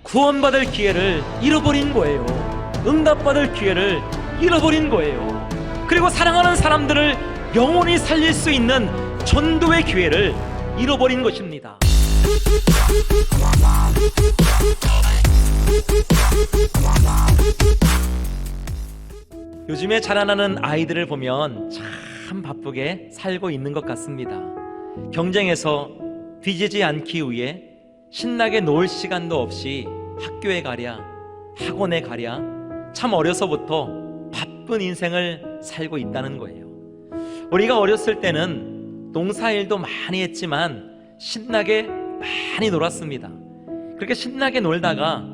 구원받을 기회를 잃어버린 거예요. 응답받을 기회를 잃어버린 거예요. 그리고 사랑하는 사람들을 영원히 살릴 수 있는 전도의 기회를 잃어버린 것입니다. 요즘에 자라나는 아이들을 보면 참 바쁘게 살고 있는 것 같습니다. 경쟁에서 뒤지지 않기 위해 신나게 놀 시간도 없이 학교에 가랴 학원에 가랴 참 어려서부터 바쁜 인생을 살고 있다는 거예요. 우리가 어렸을 때는 농사일도 많이 했지만 신나게 많이 놀았습니다. 그렇게 신나게 놀다가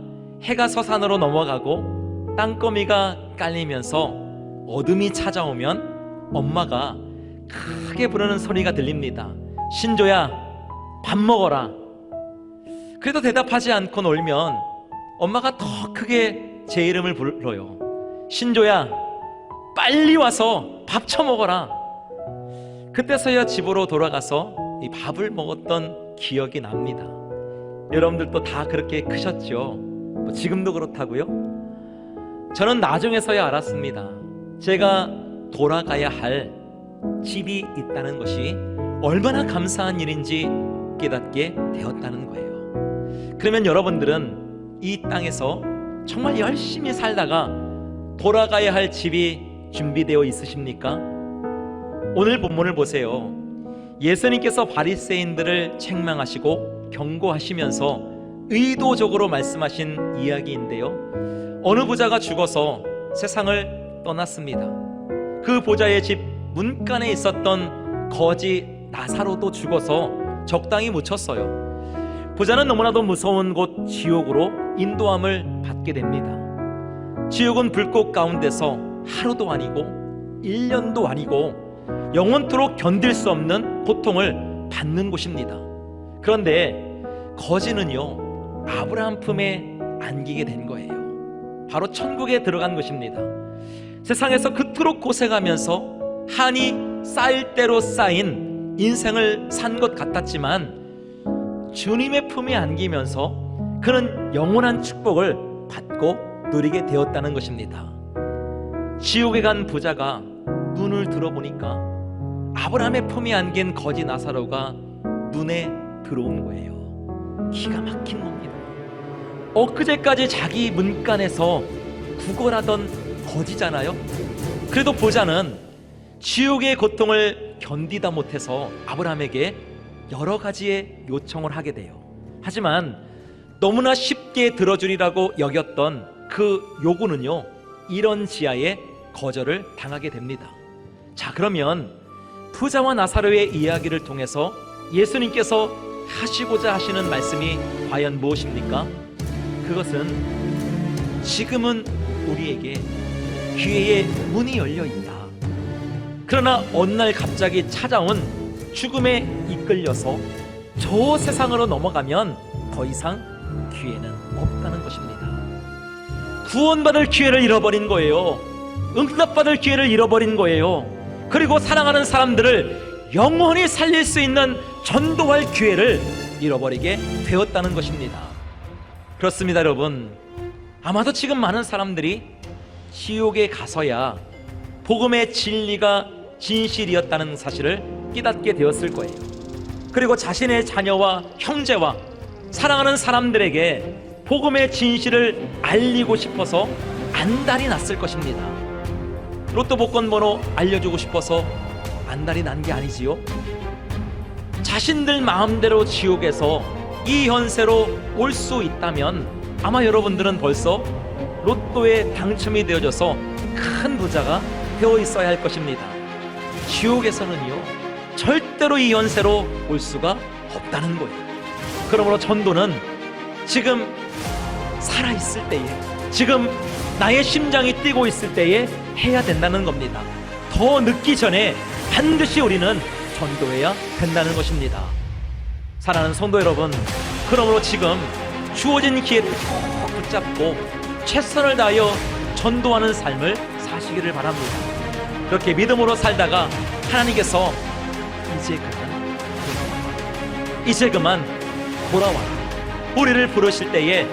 해가 서산으로 넘어가고 땅거미가 깔리면서 어둠이 찾아오면 엄마가 크게 부르는 소리가 들립니다. 신조야, 밥 먹어라. 그래도 대답하지 않고 놀면 엄마가 더 크게 제 이름을 불러요. 신조야, 빨리 와서 밥 처먹어라. 그때서야 집으로 돌아가서 이 밥을 먹었던 기억이 납니다. 여러분들도 다 그렇게 크셨죠? 지금도 그렇다고요? 저는 나중에서야 알았습니다. 제가 돌아가야 할 집이 있다는 것이 얼마나 감사한 일인지 깨닫게 되었다는 거예요. 그러면 여러분들은 이 땅에서 정말 열심히 살다가 돌아가야 할 집이 준비되어 있으십니까? 오늘 본문을 보세요. 예수님께서 바리새인들을 책망하시고 경고하시면서 의도적으로 말씀하신 이야기인데요, 어느 부자가 죽어서 세상을 떠났습니다. 그 부자의 집 문간에 있었던 거지 나사로도 죽어서 적당히 묻혔어요. 부자는 너무나도 무서운 곳 지옥으로 인도함을 받게 됩니다. 지옥은 불꽃 가운데서 하루도 아니고 1년도 아니고 영원토록 견딜 수 없는 고통을 받는 곳입니다. 그런데 거지는요, 아브라함 품에 안기게 된 거예요. 바로 천국에 들어간 것입니다. 세상에서 그토록 고생하면서 한이 쌓일 대로 쌓인 인생을 산 것 같았지만 주님의 품에 안기면서 그는 영원한 축복을 받고 누리게 되었다는 것입니다. 지옥에 간 부자가 눈을 들어보니까 아브라함의 품에 안긴 거지 나사로가 눈에 들어온 거예요. 기가 막힌 겁니다. 엊그제까지 자기 문간에서 구걸하던 거지잖아요. 그래도 부자는 지옥의 고통을 견디다 못해서 아브라함에게 여러 가지의 요청을 하게 돼요. 하지만 너무나 쉽게 들어주리라고 여겼던 그 요구는요, 이런 지하에 거절을 당하게 됩니다. 자, 그러면 부자와 나사로의 이야기를 통해서 예수님께서 하시고자 하시는 말씀이 과연 무엇입니까? 그것은 지금은 우리에게 기회의 문이 열려 있다. 그러나 어느 날 갑자기 찾아온 죽음에 이끌려서 저 세상으로 넘어가면 더 이상 기회는 없다는 것입니다. 구원받을 기회를 잃어버린 거예요. 응답받을 기회를 잃어버린 거예요. 그리고 사랑하는 사람들을 영원히 살릴 수 있는 전도할 기회를 잃어버리게 되었다는 것입니다. 그렇습니다, 여러분. 아마도 지금 많은 사람들이 지옥에 가서야 복음의 진리가 진실이었다는 사실을 깨닫게 되었을 거예요. 그리고 자신의 자녀와 형제와 사랑하는 사람들에게 복음의 진실을 알리고 싶어서 안달이 났을 것입니다. 로또 복권 번호 알려주고 싶어서 안달이 난 게 아니지요. 자신들 마음대로 지옥에서 이 현세로 올 수 있다면 아마 여러분들은 벌써 로또에 당첨이 되어져서 큰 부자가 되어 있어야 할 것입니다. 지옥에서는요, 절대로 이 현세로 올 수가 없다는 거예요. 그러므로 전도는 지금 살아있을 때에, 지금 나의 심장이 뛰고 있을 때에 해야 된다는 겁니다. 더 늦기 전에 반드시 우리는 전도해야 된다는 것입니다. 사랑하는 성도 여러분, 그러므로 지금 주어진 기회를 꼭 붙잡고 최선을 다하여 전도하는 삶을 사시기를 바랍니다. 그렇게 믿음으로 살다가 하나님께서 이제 그만 돌아와라, 우리를 부르실 때에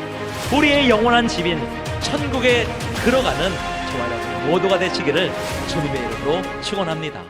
우리의 영원한 집인 천국에 들어가는 저와 여러분 모두가 되시기를 주님의 이름으로 축원합니다.